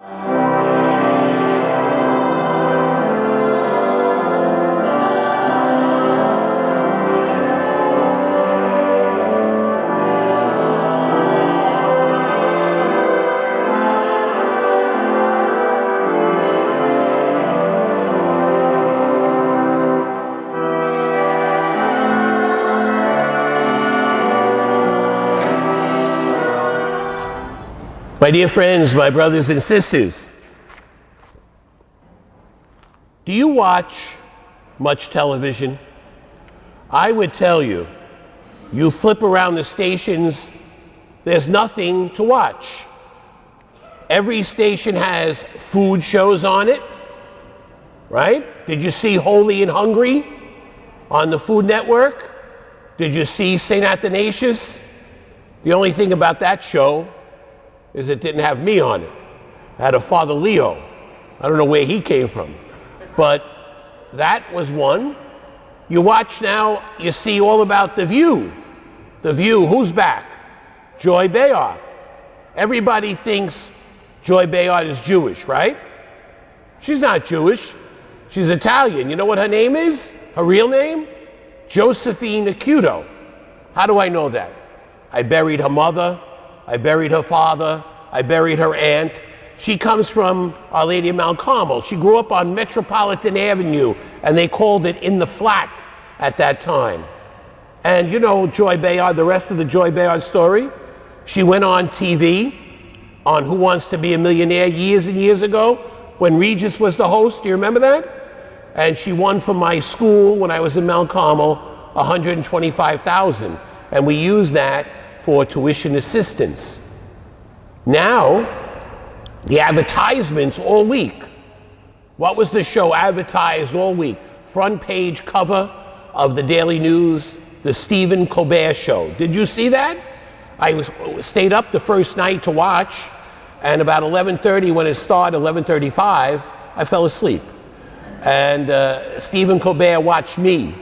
My dear friends, my brothers and sisters, do you watch much television? I would tell you, you flip around the stations, there's nothing to watch. Every station has food shows on it, right? Did you see Holy and Hungry on the Food Network? Did you see St. Athanasius? The only thing about that show is it didn't have me on it. It had a Father Leo. I don't know where he came from. But that was one. You watch now, you see all about The View. The View, who's back? Joy Behar. Everybody thinks Joy Behar is Jewish, right? She's not Jewish. She's Italian. You know what her name is? Her real name? Josephine Acuto. How do I know that? I buried her mother. I buried her father. I buried her aunt. She comes from Our Lady of Mount Carmel. She grew up on Metropolitan Avenue, and they called it In the Flats at that time. And you know Joy Behar, the rest of the Joy Behar story? She went on TV on Who Wants to Be a Millionaire years and years ago when Regis was the host. Do you remember that? And she won from my school when I was in Mount Carmel $125,000. And we used that for tuition assistance. Now, the advertisements all week. What was the show advertised all week? Front page cover of the Daily News, the Stephen Colbert Show. Did you see that? I stayed up the first night to watch, and about 11:30 when it started, 11:35, I fell asleep. And Stephen Colbert watched me.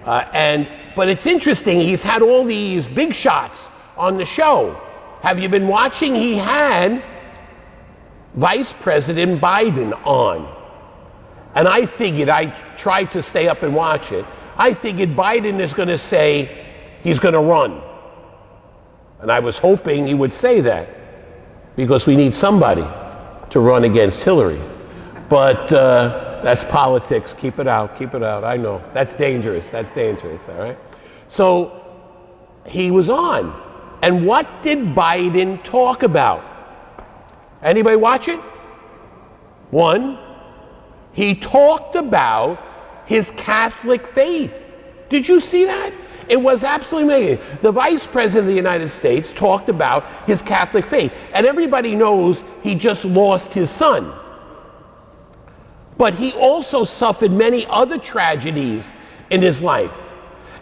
But it's interesting, he's had all these big shots on the show. Have you been watching? He had Vice President Biden on. And I figured, I tried to stay up and watch it. I figured Biden is going to say he's going to run. And I was hoping he would say that because we need somebody to run against Hillary. But that's politics. Keep it out. Keep it out. I know. That's dangerous. That's dangerous. All right. So he was on. And what did Biden talk about? Anybody watch it? One, he talked about his Catholic faith. Did you see that? It was absolutely amazing. The Vice President of the United States talked about his Catholic faith. And everybody knows he just lost his son. But he also suffered many other tragedies in his life.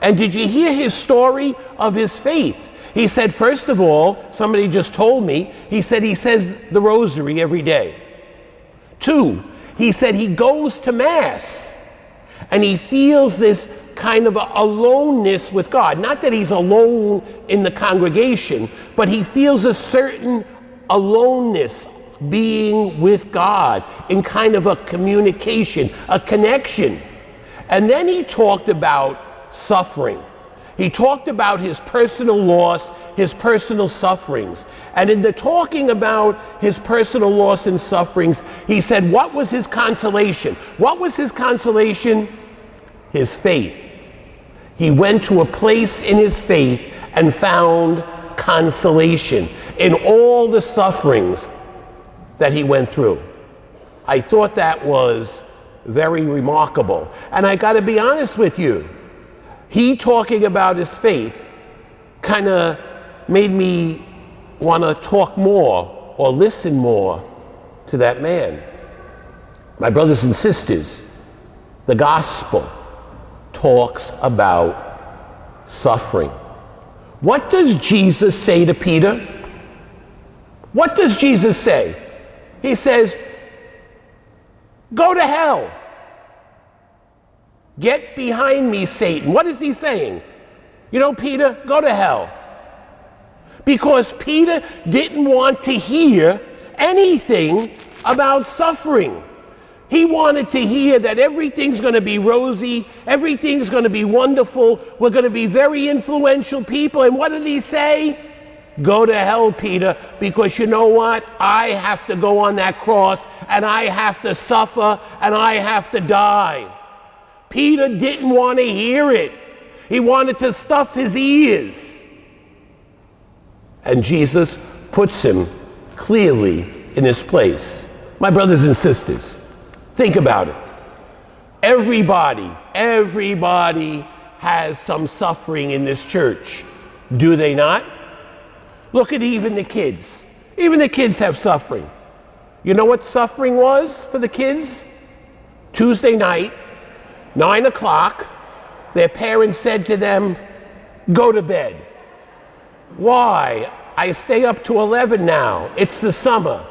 And did you hear his story of his faith? He said, first of all, somebody just told me, he said he says the rosary every day. 2, he said he goes to Mass and he feels this kind of aloneness with God. Not that he's alone in the congregation, but he feels a certain aloneness being with God in kind of a communication, a connection. And then he talked about suffering. He talked about his personal loss, his personal sufferings. And in the talking about his personal loss and sufferings, he said, what was his consolation? What was his consolation? His faith. He went to a place in his faith and found consolation in all the sufferings that he went through. I thought that was very remarkable. And I got to be honest with you, he talking about his faith kind of made me want to talk more or listen more to that man. My brothers and sisters, the gospel talks about suffering. What does Jesus say to Peter? What does Jesus say? He says, go to hell. Get behind me, Satan. What is he saying? You know, Peter, go to hell. Because Peter didn't want to hear anything about suffering. He wanted to hear that everything's going to be rosy, everything's going to be wonderful, we're going to be very influential people. And what did he say? Go to hell, Peter, because you know what? I have to go on that cross, and I have to suffer, and I have to die. Peter didn't want to hear it. He wanted to stuff his ears. And Jesus puts him clearly in his place. My brothers and sisters, think about it. Everybody has some suffering in this church. Do they not? Look at even the kids. Even the kids have suffering. You know what suffering was for the kids? Tuesday night, 9 o'clock, their parents said to them, go to bed. Why? I stay up to 11 now. It's the summer.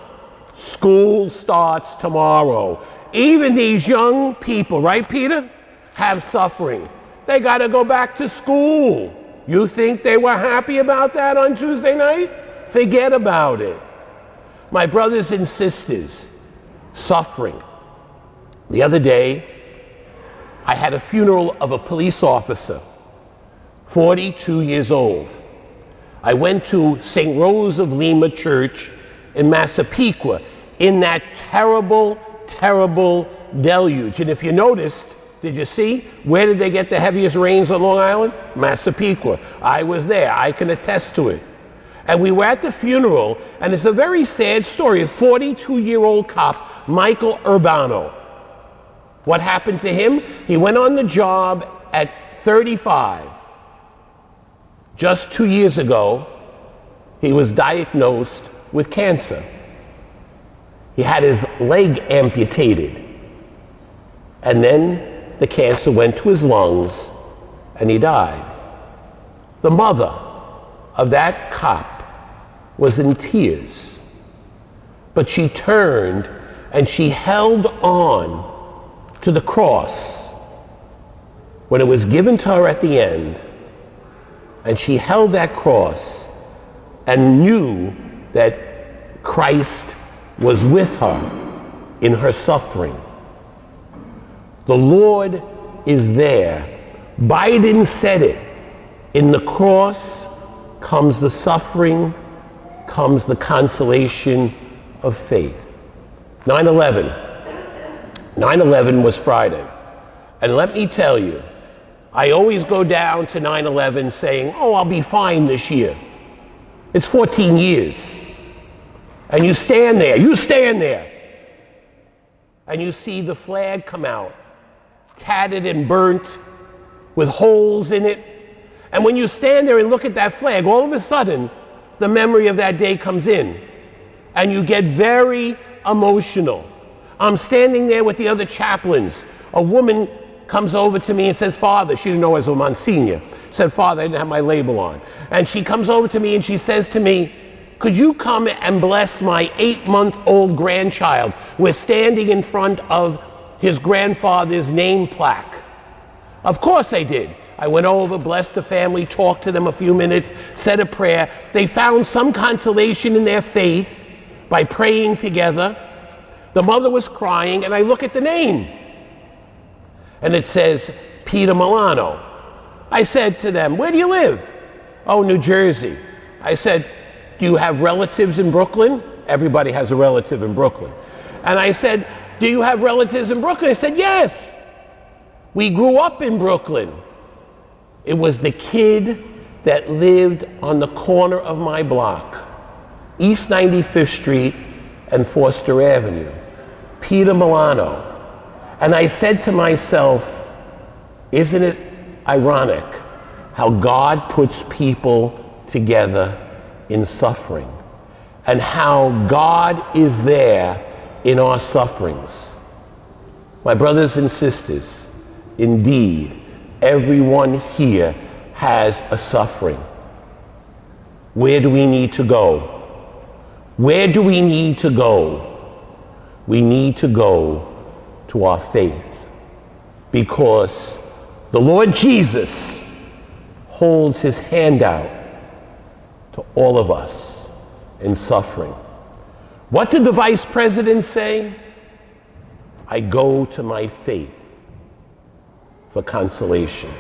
School starts tomorrow. Even these young people, right, Peter, have suffering. They got to go back to school. You think they were happy about that on Tuesday night? Forget about it. My brothers and sisters, suffering. The other day, I had a funeral of a police officer, 42 years old. I went to St. Rose of Lima Church in Massapequa in that terrible, terrible deluge. And if you noticed, did you see, where did they get the heaviest rains on Long Island? Massapequa. I was there. I can attest to it. And we were at the funeral, and it's a very sad story. A 42-year-old cop, Michael Urbano. What happened to him? He went on the job at 35. Just 2 years ago, he was diagnosed with cancer. He had his leg amputated. And then the cancer went to his lungs, and he died. The mother of that cop was in tears. But she turned and she held on to the cross when it was given to her at the end, and she held that cross and knew that Christ was with her in her suffering. The Lord is there. Biden said it. In the cross comes the suffering, comes the consolation of faith. 9/11. 9/11 was Friday. And let me tell you, I always go down to 9/11 saying, oh, I'll be fine this year. It's 14 years. And you stand there, and you see the flag come out, tattered and burnt, with holes in it. And when you stand there and look at that flag, all of a sudden, the memory of that day comes in, and you get very emotional. I'm standing there with the other chaplains. A woman comes over to me and says, Father, she didn't know I was a Monsignor. Said, Father, I didn't have my label on. And she comes over to me and she says to me, could you come and bless my 8-month-old grandchild? We're standing in front of his grandfather's name plaque. Of course I did. I went over, blessed the family, talked to them a few minutes, said a prayer. They found some consolation in their faith by praying together. The mother was crying, and I look at the name, and it says, Peter Milano. I said to them, where do you live? Oh, New Jersey. I said, do you have relatives in Brooklyn? Everybody has a relative in Brooklyn. And I said, do you have relatives in Brooklyn? I said, yes. We grew up in Brooklyn. It was the kid that lived on the corner of my block, East 95th Street and Foster Avenue, Peter Milano. And I said to myself, isn't it ironic how God puts people together in suffering, and how God is there in our sufferings? My brothers and sisters, indeed, everyone here has a suffering. Where do we need to go? Where do we need to go? We need to go to our faith, because the Lord Jesus holds his hand out to all of us in suffering. What did the vice president say? I go to my faith for consolation.